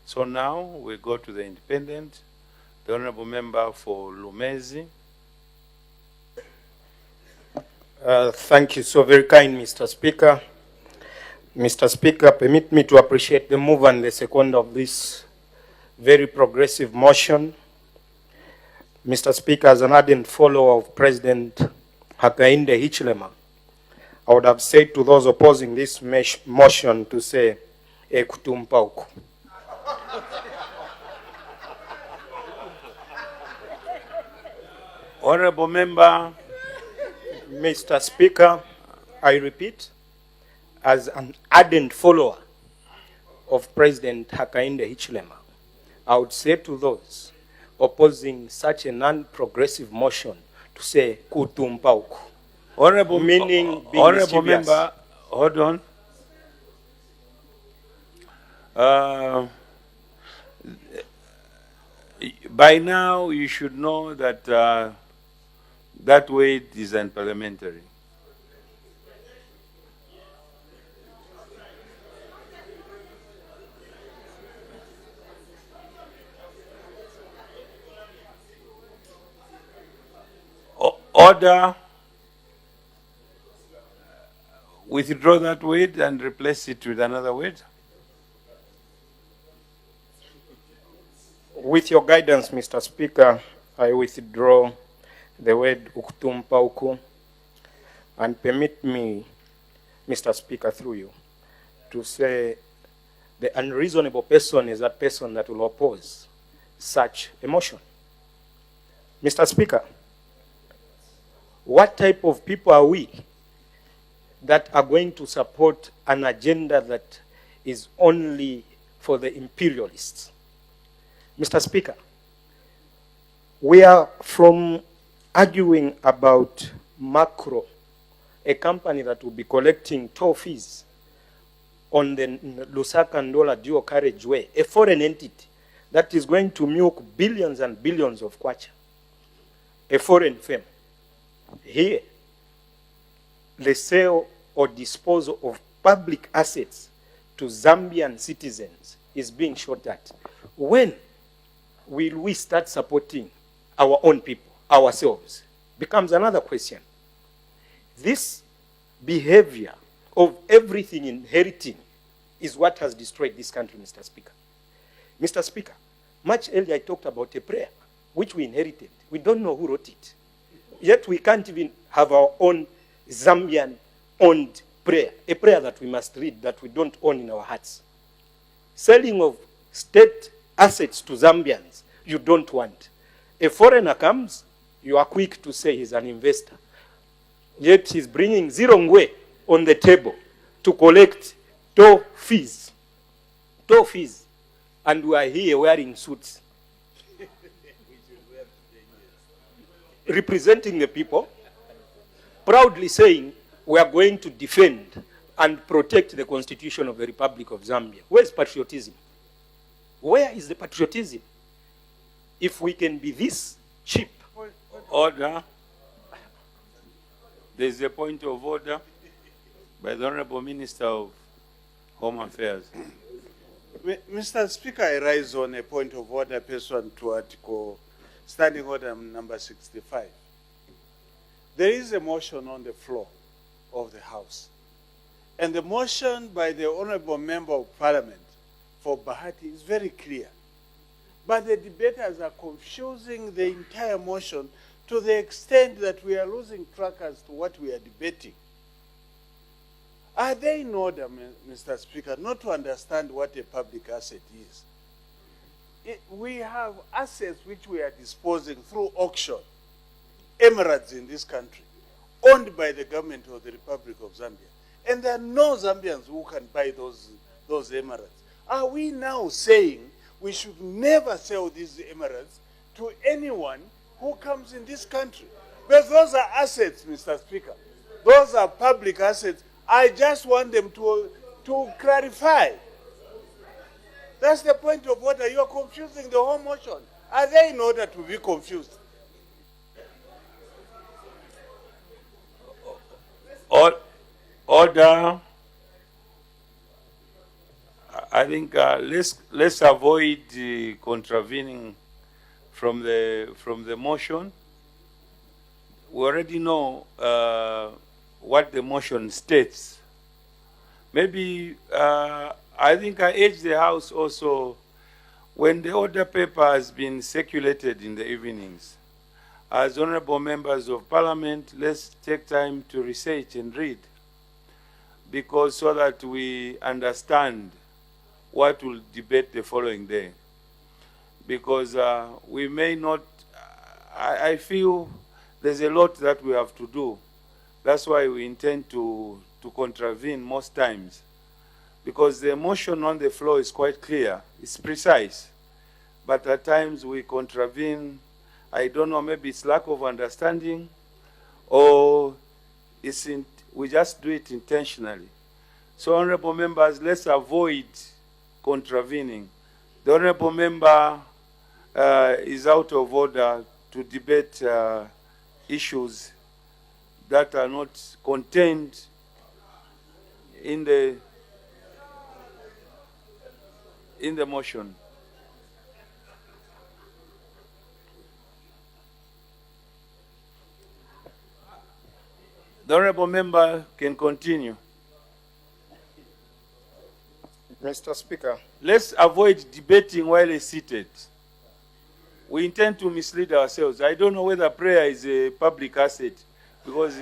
So now we go to the independent. The honorable member for Lumezi. Thank you so very kind, Mr. Speaker. Mr. Speaker, permit me to appreciate the move and the second of this very progressive motion. Mr. Speaker, as an ardent follower of President Hakainde Hichilema, I would have said to those opposing this motion to say, Ekutumpauku. Honorable member. Mr. Speaker, I repeat, as an ardent follower of President Hakainde Hichilema, I would say to those opposing such a non-progressive motion to say kutumpauku. Honorable, meaning being honorable mischievous. member, hold on. By now, you should know that that word is unparliamentary. Order. Withdraw that word and replace it with another word. With your guidance, Mr. Speaker, I withdraw the word ukutumpauku and permit me, Mr. Speaker, through you, to say the unreasonable person is that person that will oppose such a motion. Mr. Speaker, what type of people are we that are going to support an agenda that is only for the imperialists? Mr. Speaker, we are from arguing about Macro, a company that will be collecting toll fees on the Lusaka-Ndola dual carriageway, a foreign entity that is going to milk billions and billions of kwacha, a foreign firm. Here, the sale or disposal of public assets to Zambian citizens is being shot at. When will we start supporting our own people, ourselves? Becomes another question. This behavior of everything inheriting is what has destroyed this country, Mr. Speaker. Mr. Speaker, much earlier I talked about a prayer which we inherited. We don't know who wrote it. Yet we can't even have our own Zambian-owned prayer, a prayer that we must read that we don't own in our hearts. Selling of state assets to Zambians, you don't want. A foreigner comes, you are quick to say he's an investor. Yet he's bringing zirongwe on the table to collect toll fees. Toll fees. And we are here wearing suits. Representing the people, proudly saying we are going to defend and protect the Constitution of the Republic of Zambia. Where is patriotism? Where is the patriotism? If we can be this cheap. Order. There is a point of order by the Honorable Minister of Home Affairs. Mr. Speaker, I rise on a point of order pursuant to Article Standing Order number 65. There is a motion on the floor of the House. And the motion by the Honorable Member of Parliament for Bahati is very clear. But the debaters are confusing the entire motion to the extent that we are losing track as to what we are debating. Are they in order, Mr. Speaker, not to understand what a public asset is? We have assets which we are disposing through auction, emeralds in this country, owned by the government of the Republic of Zambia. And there are no Zambians who can buy those emeralds. Are we now saying we should never sell these emeralds to anyone who comes in this country? Because those are assets, Mr. Speaker. Those are public assets. I just want them to clarify. That's the point of order. You are confusing the whole motion. Are they in order to be confused? Order. I think let's avoid contravening from the motion. We already know what the motion states. Maybe I think I urge the House also, when the order paper has been circulated in the evenings, as honorable members of parliament, let's take time to research and read, because so that we understand what we'll debate the following day. Because we may not, I feel there's a lot that we have to do. That's why we intend to contravene most times. Because the motion on the floor is quite clear, it's precise. But at times we contravene, I don't know, maybe it's lack of understanding, or we just do it intentionally. So honorable members, let's avoid contravening. The honorable member is out of order to debate issues that are not contained in the motion. The honorable member can continue. Mr. Speaker, Let's avoid debating while he's seated. We intend to mislead ourselves. I don't know whether prayer is a public asset, because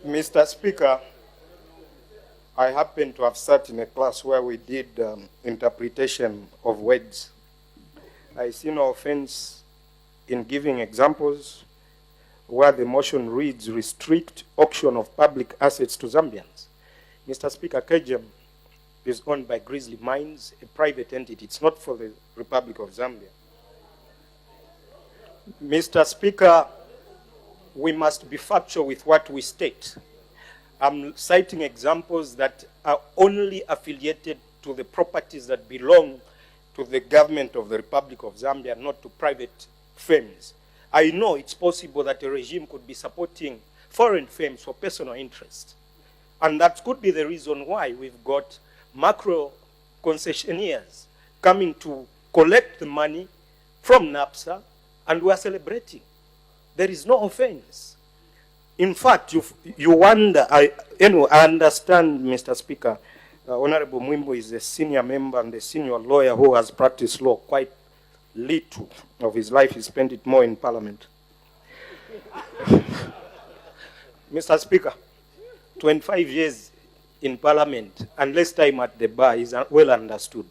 Mr. Speaker, I happen to have sat in a class where we did interpretation of words. I see no offense in giving examples where the motion reads, restrict auction of public assets to Zambians. Mr. Speaker, KGM is owned by Grizzly Mines, a private entity. It's not for the Republic of Zambia. Mr. Speaker, we must be factual with what we state. I'm citing examples that are only affiliated to the properties that belong to the government of the Republic of Zambia, not to private firms. I know it's possible that a regime could be supporting foreign firms for personal interest. And that could be the reason why we've got macro concessionaires coming to collect the money from NAPSA, and we're celebrating. There is no offense. In fact, you wonder, I understand, Mr. Speaker, Honorable Mwimbo is a senior member and a senior lawyer who has practiced law quite little of his life. He spent it more in Parliament. Mr. Speaker, 25 years in Parliament and less time at the bar is well understood.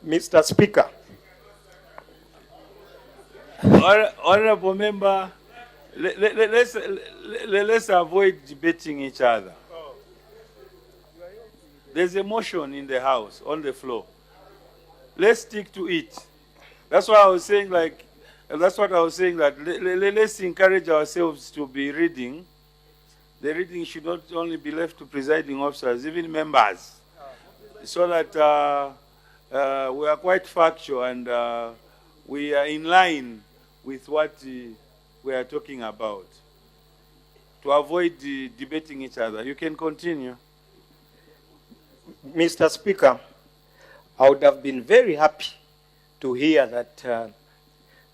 Mr. Speaker. Honorable member, let's avoid debating each other. There's a motion in the House, on the floor. Let's stick to it. That's what I was saying, that let's encourage ourselves to be reading. The reading should not only be left to presiding officers, even members, so that we are quite factual and we are in line with what we are talking about, to avoid debating each other. You can continue. Mr. Speaker, I would have been very happy to hear that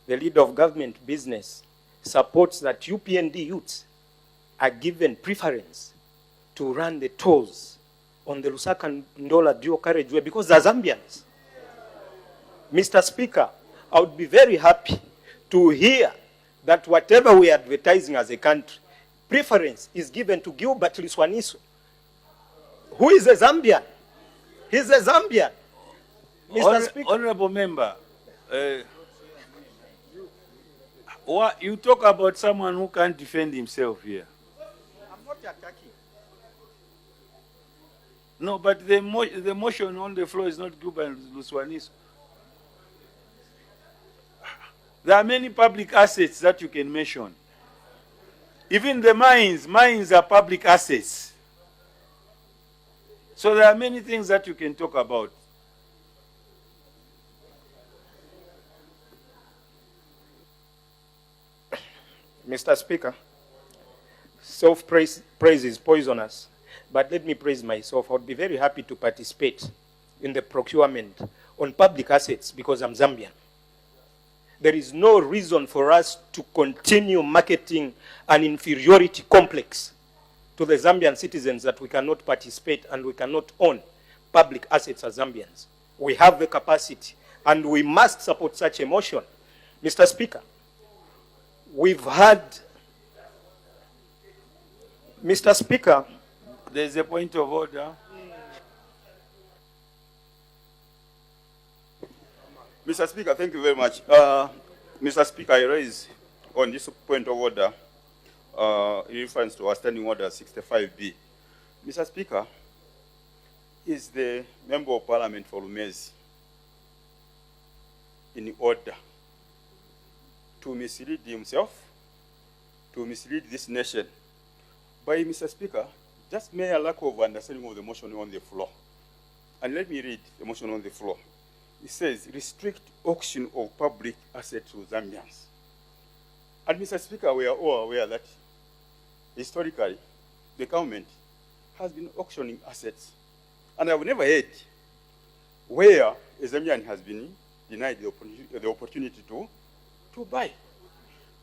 the leader of government business supports that UPND youths are given preference to run the tolls on the Lusaka Ndola dual carriageway because they're Zambians. Mr. Speaker, I would be very happy to hear that whatever we are advertising as a country, preference is given to Gilbert Liswaniso, who is a Zambian. He's a Zambian. Mr. Speaker. Honorable member, you talk about someone who can't defend himself here. I'm not attacking. No, but the motion on the floor is not Gilbert Liswaniso. There are many public assets that you can mention. Even the mines are public assets. So there are many things that you can talk about. Mr. Speaker, self-praise is poisonous, but let me praise myself. I would be very happy to participate in the procurement on public assets because I'm Zambian. There is no reason for us to continue marketing an inferiority complex to the Zambian citizens that we cannot participate and we cannot own public assets as Zambians. We have the capacity and we must support such a motion. Mr. Speaker, we've had, Mr. Speaker, there's a point of order. Mr. Speaker, thank you very much. Mr. Speaker, I raise on this point of order in reference to our standing order 65B. Mr. Speaker, is the Member of Parliament for lumezi in order to mislead himself, to mislead this nation by, Mr. Speaker, just mere lack of understanding of the motion on the floor? And let me read the motion on the floor. It says, restrict auction of public assets to Zambians. And Mr. Speaker, we are all aware that historically, the government has been auctioning assets. And I've never heard where a Zambian has been denied the opportunity to buy.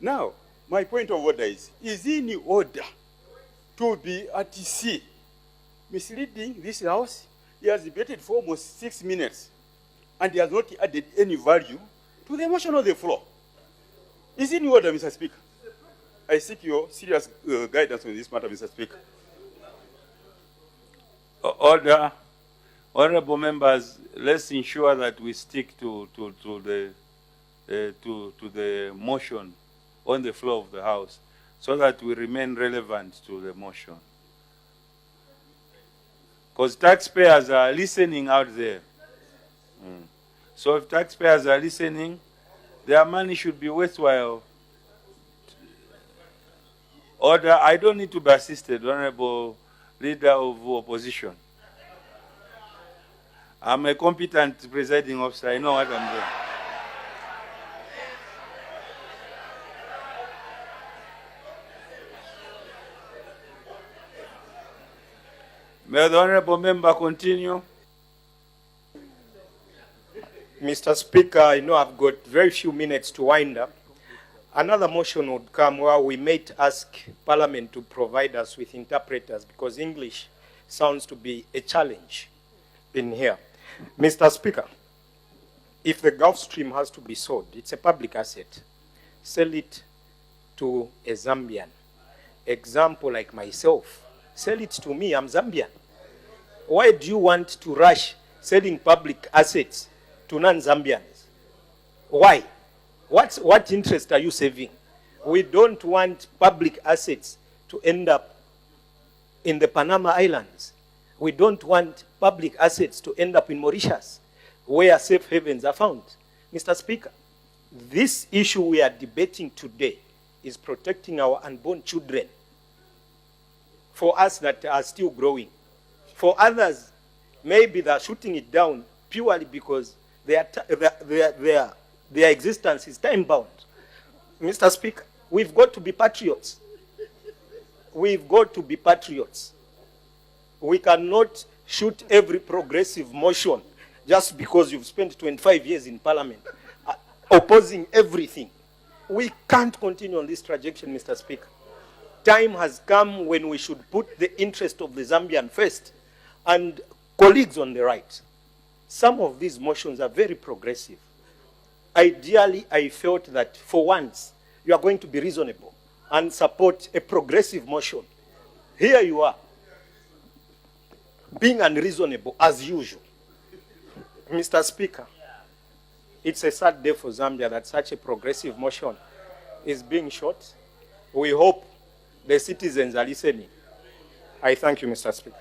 Now, my point of order is in order to be at sea misleading this House? He has debated for almost 6 minutes. And he has not added any value to the motion on the floor. Is in order, Mr. Speaker? I seek your serious guidance on this matter, Mr. Speaker. Order. Honorable members, let's ensure that we stick to the motion on the floor of the House so that we remain relevant to the motion. Because taxpayers are listening out there. So if taxpayers are listening, their money should be worthwhile. Order. I don't need to be assisted, Honorable Leader of Opposition. I'm a competent presiding officer. I know what I'm doing. May the Honorable Member continue. Mr. Speaker, I know I've got very few minutes to wind up. Another motion would come where we might ask Parliament to provide us with interpreters because English sounds to be a challenge in here. Mr. Speaker, if the Gulf Stream has to be sold, it's a public asset. Sell it to a Zambian. Example like myself, sell it to me, I'm Zambian. Why do you want to rush selling public assets to non-Zambians? Why? What interest are you saving? We don't want public assets to end up in the Panama Islands. We don't want public assets to end up in Mauritius, where safe havens are found. Mr. Speaker, this issue we are debating today is protecting our unborn children. For us that are still growing. For others, maybe they're shooting it down purely because their existence is time-bound. Mr. Speaker, we've got to be patriots. We've got to be patriots. We cannot shoot every progressive motion just because you've spent 25 years in Parliament opposing everything. We can't continue on this trajectory, Mr. Speaker. Time has come when we should put the interest of the Zambian first. And colleagues on the right, some of these motions are very progressive. Ideally, I felt that for once, you are going to be reasonable and support a progressive motion. Here you are, being unreasonable as usual. Mr. Speaker, it's a sad day for Zambia that such a progressive motion is being shot. We hope the citizens are listening. I thank you, Mr. Speaker.